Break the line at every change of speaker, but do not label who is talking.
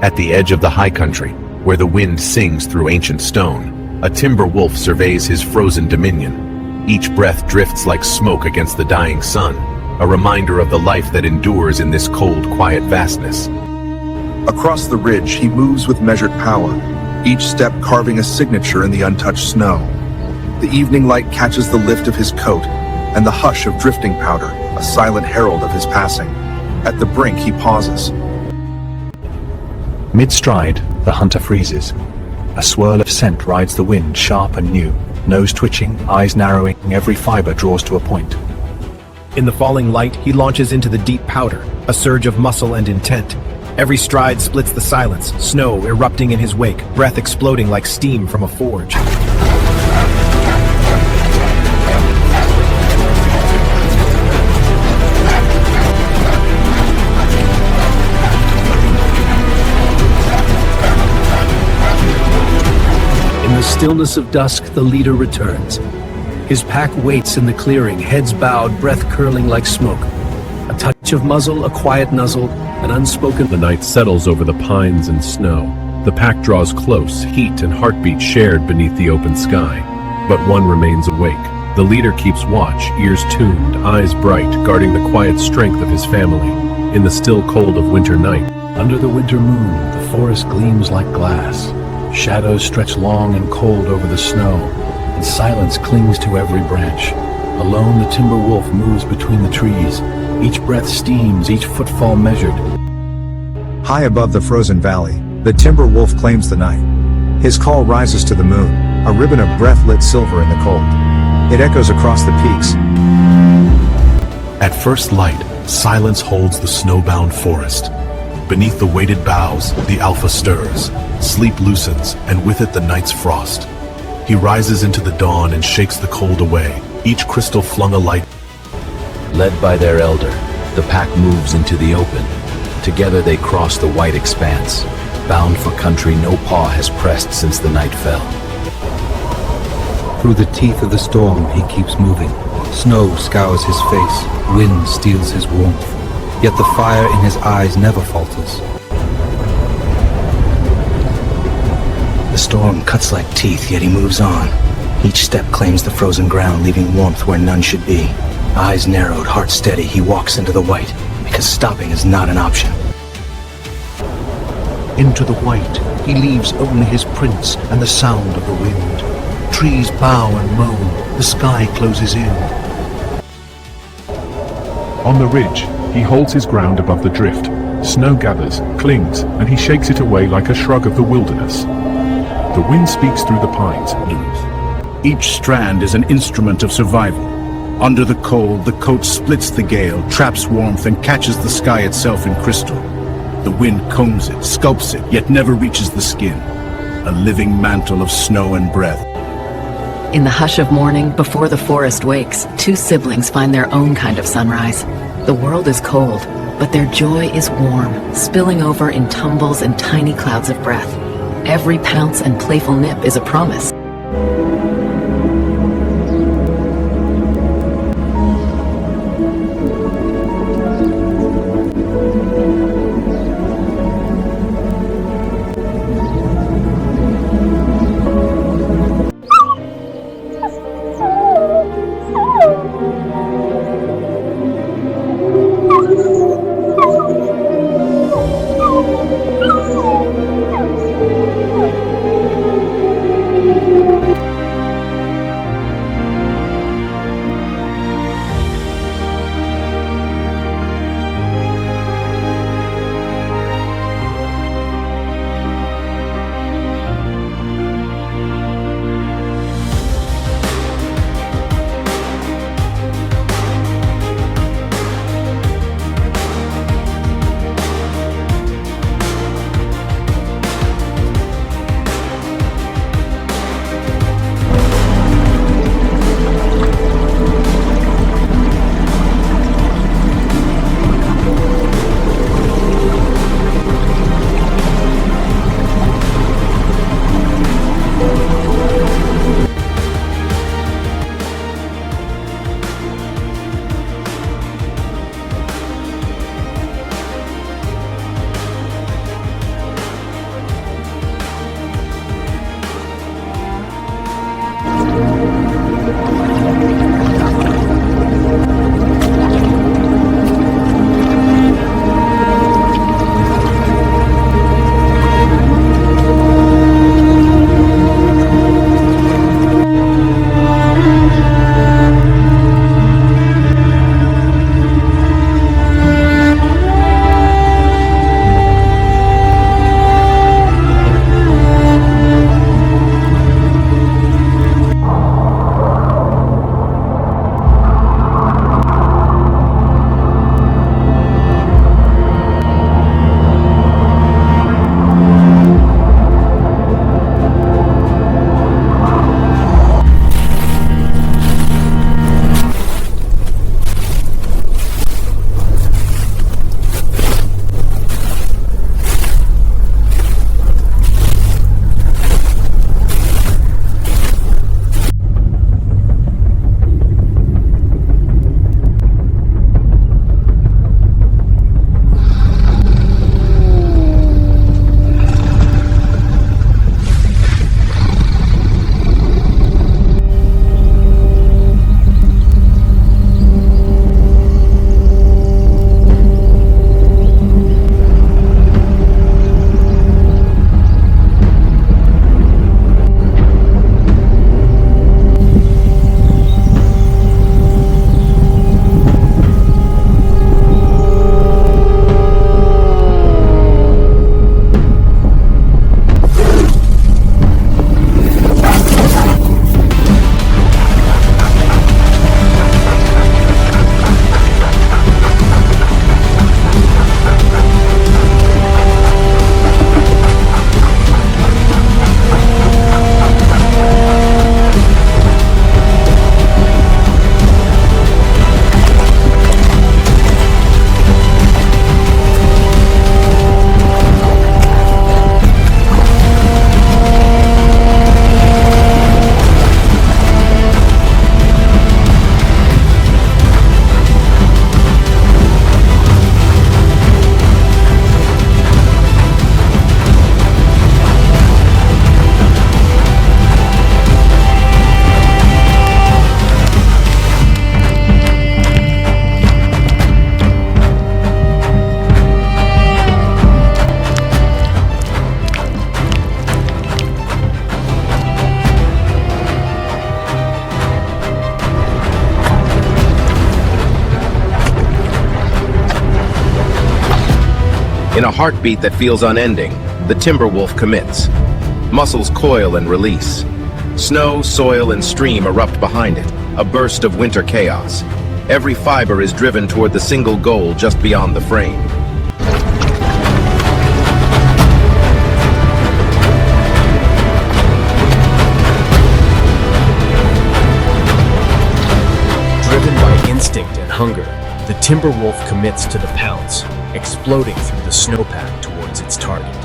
At the edge of the high country, where the wind sings through ancient stone, a timber wolf surveys his frozen dominion. Each breath drifts like smoke against the dying sun, a reminder of the life that endures in this cold, quiet vastness.
Across the ridge, he moves with measured power, each step carving a signature in the untouched snow. The evening light catches the lift of his coat, and the hush of drifting powder, a silent herald of his passing. At the brink, he pauses.
Mid-stride, the hunter freezes. A swirl of scent rides the wind, sharp and new. Nose twitching, eyes narrowing, every fiber draws to a point.
In the falling light, he launches into the deep powder, a surge of muscle and intent. Every stride splits the silence, snow erupting in his wake, breath exploding like steam from a forge.
In the stillness of dusk, the leader returns. His pack waits in the clearing, heads bowed, breath curling like smoke. A touch of muzzle, a quiet nuzzle, an unspoken...
The night settles over the pines and snow. The pack draws close, heat and heartbeat shared beneath the open sky. But one remains awake. The leader keeps watch, ears tuned, eyes bright, guarding the quiet strength of his family. In the still cold of winter night,
Under the winter moon, the forest gleams like glass. Shadows stretch long and cold over the snow, and silence clings to every branch. Alone, the timber wolf moves between the trees. Each breath steams, each footfall measured.
High above the frozen valley, the timber wolf claims the night. His call rises to the moon, a ribbon of breath-lit silver in the cold. It echoes across the peaks.
At first light, silence holds the snowbound forest. Beneath the weighted boughs, the alpha stirs. Sleep loosens, and with it the night's frost. He rises into the dawn and shakes the cold away, each crystal flung alight.
Led by their elder, the pack moves into the open. Together they cross the white expanse, bound for country no paw has pressed since the night fell.
Through the teeth of the storm he keeps moving. Snow scours his face, wind steals his warmth. Yet the fire in his eyes never falters.
The storm cuts like teeth, yet he moves on. Each step claims the frozen ground, leaving warmth where none should be. Eyes narrowed, heart steady, he walks into the white, because stopping is not an option.
Into the white, he leaves only his prints and the sound of the wind. Trees bow and moan, the sky closes in.
on the ridge, he holds his ground above the drift. Snow gathers, clings, and he shakes it away like a shrug of the wilderness. The wind speaks through the pines.
Each strand is an instrument of survival. Under the cold, the coat splits the gale, traps warmth, and catches the sky itself in crystal. The wind combs it, sculpts it, yet never reaches the skin. A living mantle of snow and breath.
In the hush of morning, before the forest wakes, two siblings find their own kind of sunrise. The world is cold, but their joy is warm, spilling over in tumbles and tiny clouds of breath. Every pounce and playful nip is a promise.
In a heartbeat that feels unending, the timber wolf commits. Muscles coil and release. Snow, soil, and stream erupt behind it, a burst of winter chaos. Every fiber is driven toward the single goal just beyond the frame.
Driven by instinct and hunger, the timber wolf commits to the pounce, exploding through the snowpack towards its target.